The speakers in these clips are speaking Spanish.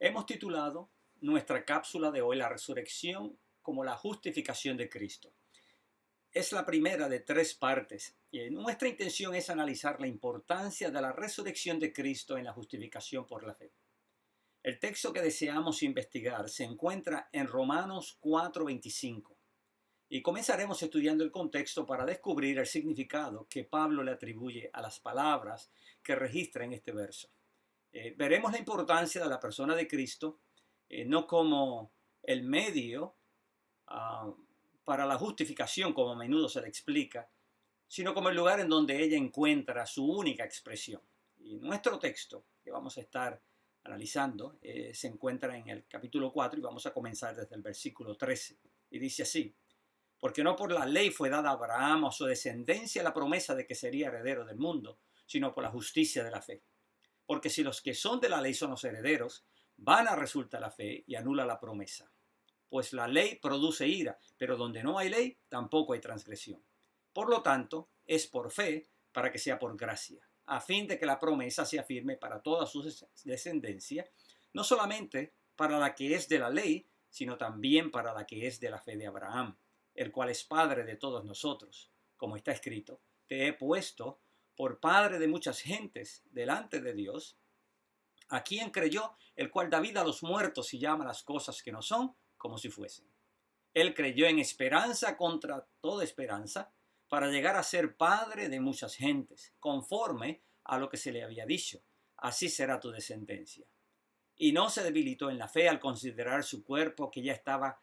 Hemos titulado nuestra cápsula de hoy la resurrección como la justificación de Cristo. Es la primera de 3 partes y nuestra intención es analizar la importancia de la resurrección de Cristo en la justificación por la fe. El texto que deseamos investigar se encuentra en Romanos 4:25 y comenzaremos estudiando el contexto para descubrir el significado que Pablo le atribuye a las palabras que registra en este verso. Veremos la importancia de la persona de Cristo, no como el medio para la justificación, como a menudo se le explica, sino como el lugar en donde ella encuentra su única expresión. Y nuestro texto, que vamos a estar analizando, se encuentra en el capítulo 4 y vamos a comenzar desde el versículo 13. Y dice así: porque no por la ley fue dada a Abraham o a su descendencia la promesa de que sería heredero del mundo, sino por la justicia de la fe. Porque si los que son de la ley son los herederos, vana resulta la fe y anula la promesa. Pues la ley produce ira, pero donde no hay ley, tampoco hay transgresión. Por lo tanto, es por fe para que sea por gracia, a fin de que la promesa sea firme para toda su descendencia, no solamente para la que es de la ley, sino también para la que es de la fe de Abraham, el cual es padre de todos nosotros. Como está escrito: te he puesto por padre de muchas gentes delante de Dios, a quien creyó, el cual da vida a los muertos y llama las cosas que no son como si fuesen. Él creyó en esperanza contra toda esperanza, para llegar a ser padre de muchas gentes, conforme a lo que se le había dicho: así será tu descendencia. Y no se debilitó en la fe al considerar su cuerpo, que ya estaba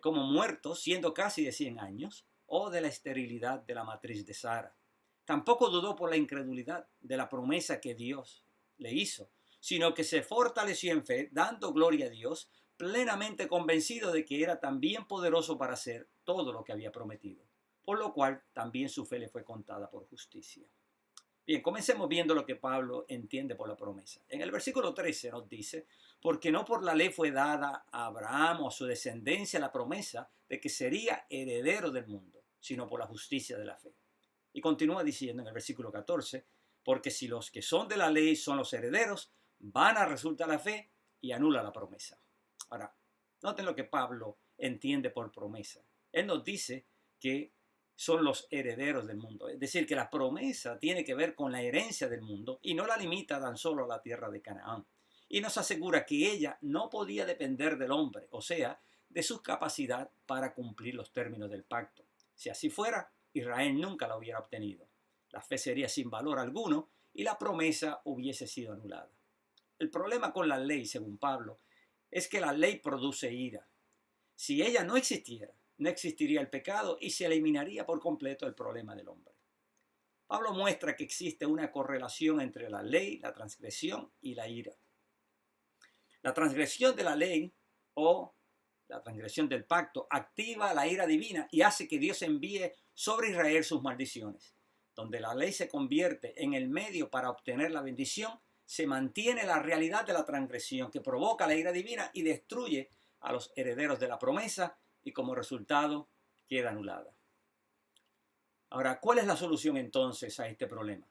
como muerto, siendo casi de 100 años, o de la esterilidad de la matriz de Sara. Tampoco dudó por la incredulidad de la promesa que Dios le hizo, sino que se fortaleció en fe, dando gloria a Dios, plenamente convencido de que era también poderoso para hacer todo lo que había prometido, por lo cual también su fe le fue contada por justicia. Bien, comencemos viendo lo que Pablo entiende por la promesa. En el versículo 13 nos dice: porque no por la ley fue dada a Abraham o a su descendencia la promesa de que sería heredero del mundo, sino por la justicia de la fe. Y continúa diciendo en el versículo 14: porque si los que son de la ley son los herederos, vana resulta la fe y anula la promesa. Ahora, noten lo que Pablo entiende por promesa. Él nos dice que son los herederos del mundo. Es decir, que la promesa tiene que ver con la herencia del mundo y no la limita tan solo a la tierra de Canaán. Y nos asegura que ella no podía depender del hombre, o sea, de su capacidad para cumplir los términos del pacto. Si así fuera, Israel nunca la hubiera obtenido. La fe sería sin valor alguno y la promesa hubiese sido anulada. El problema con la ley, según Pablo, es que la ley produce ira. Si ella no existiera, no existiría el pecado y se eliminaría por completo el problema del hombre. Pablo muestra que existe una correlación entre la ley, la transgresión y la ira. La transgresión de la ley o la transgresión del pacto activa la ira divina y hace que Dios envíe sobre Israel sus maldiciones. Donde la ley se convierte en el medio para obtener la bendición, se mantiene la realidad de la transgresión que provoca la ira divina y destruye a los herederos de la promesa, y como resultado queda anulada. Ahora, ¿cuál es la solución entonces a este problema?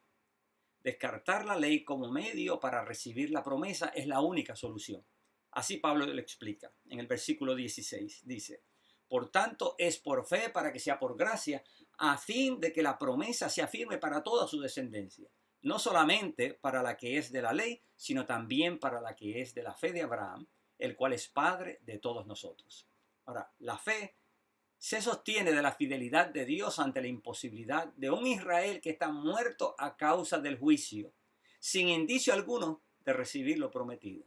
Descartar la ley como medio para recibir la promesa es la única solución. Así Pablo lo explica. En el versículo 16 dice: por tanto es por fe para que sea por gracia, a fin de que la promesa sea firme para toda su descendencia, no solamente para la que es de la ley, sino también para la que es de la fe de Abraham, el cual es padre de todos nosotros. Ahora, la fe se sostiene de la fidelidad de Dios ante la imposibilidad de un Israel que está muerto a causa del juicio, sin indicio alguno de recibir lo prometido.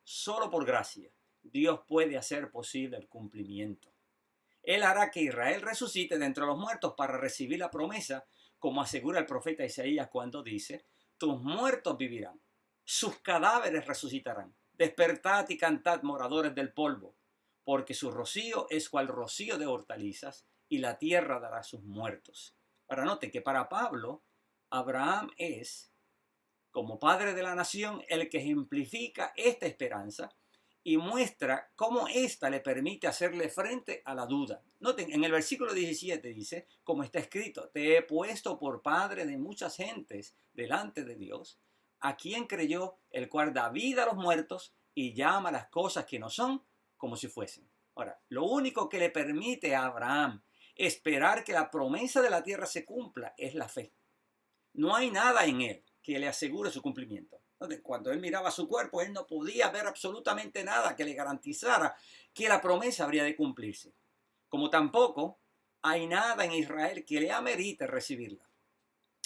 Solo por gracia Dios puede hacer posible el cumplimiento. Él hará que Israel resucite de entre los muertos para recibir la promesa, como asegura el profeta Isaías cuando dice: tus muertos vivirán, sus cadáveres resucitarán. Despertad y cantad, moradores del polvo, porque su rocío es cual rocío de hortalizas, y la tierra dará sus muertos. Ahora note que para Pablo, Abraham es, como padre de la nación, el que ejemplifica esta esperanza y muestra cómo ésta le permite hacerle frente a la duda. Noten, en el versículo 17 dice: como está escrito, te he puesto por padre de muchas gentes delante de Dios, a quien creyó, el cual da vida a los muertos y llama las cosas que no son como si fuesen. Ahora, lo único que le permite a Abraham esperar que la promesa de la tierra se cumpla es la fe. No hay nada en él que le asegure su cumplimiento. Entonces, cuando él miraba su cuerpo, él no podía ver absolutamente nada que le garantizara que la promesa habría de cumplirse. Como tampoco hay nada en Israel que le amerite recibirla.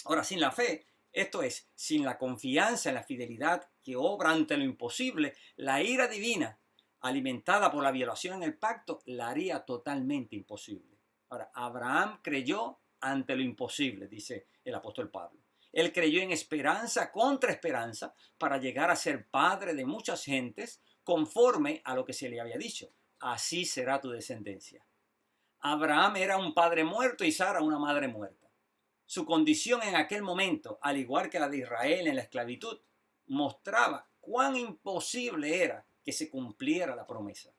Ahora, sin la fe, esto es, sin la confianza en la fidelidad que obra ante lo imposible, la ira divina, alimentada por la violación en el pacto, la haría totalmente imposible. Ahora, Abraham creyó ante lo imposible, dice el apóstol Pablo. Él creyó en esperanza contra esperanza para llegar a ser padre de muchas gentes conforme a lo que se le había dicho. Así será tu descendencia. Abraham era un padre muerto y Sara una madre muerta. Su condición en aquel momento, al igual que la de Israel en la esclavitud, mostraba cuán imposible era que se cumpliera la promesa.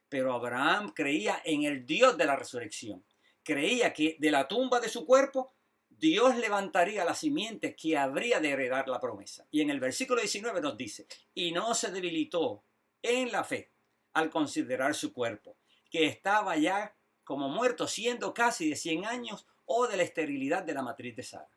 Pero Abraham creía en el Dios de la resurrección. Creía que de la tumba de su cuerpo, Dios levantaría la simiente que habría de heredar la promesa. Y en el versículo 19 nos dice, y no se debilitó en la fe al considerar su cuerpo, que estaba ya como muerto, siendo casi de 100 años, o de la esterilidad de la matriz de Sara.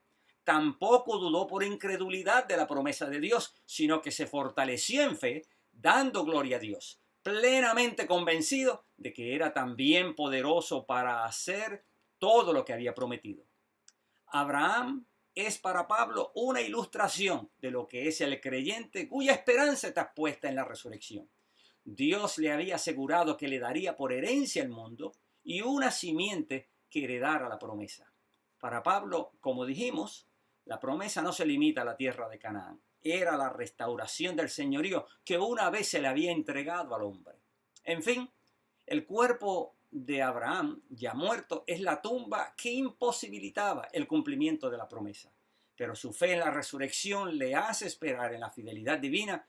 Tampoco dudó por incredulidad de la promesa de Dios, sino que se fortaleció en fe, dando gloria a Dios, plenamente convencido de que era también poderoso para hacer todo lo que había prometido. Abraham es para Pablo una ilustración de lo que es el creyente cuya esperanza está puesta en la resurrección. Dios le había asegurado que le daría por herencia el mundo y una simiente que heredara la promesa. Para Pablo, como dijimos, la promesa no se limita a la tierra de Canaán. Era la restauración del señorío que una vez se le había entregado al hombre. En fin, el cuerpo de Abraham, ya muerto, es la tumba que imposibilitaba el cumplimiento de la promesa. Pero su fe en la resurrección le hace esperar en la fidelidad divina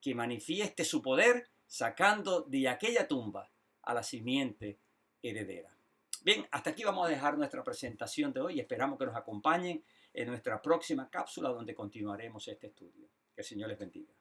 que manifieste su poder sacando de aquella tumba a la simiente heredera. Bien, hasta aquí vamos a dejar nuestra presentación de hoy. Esperamos que nos acompañen en nuestra próxima cápsula donde continuaremos este estudio. Que el Señor les bendiga.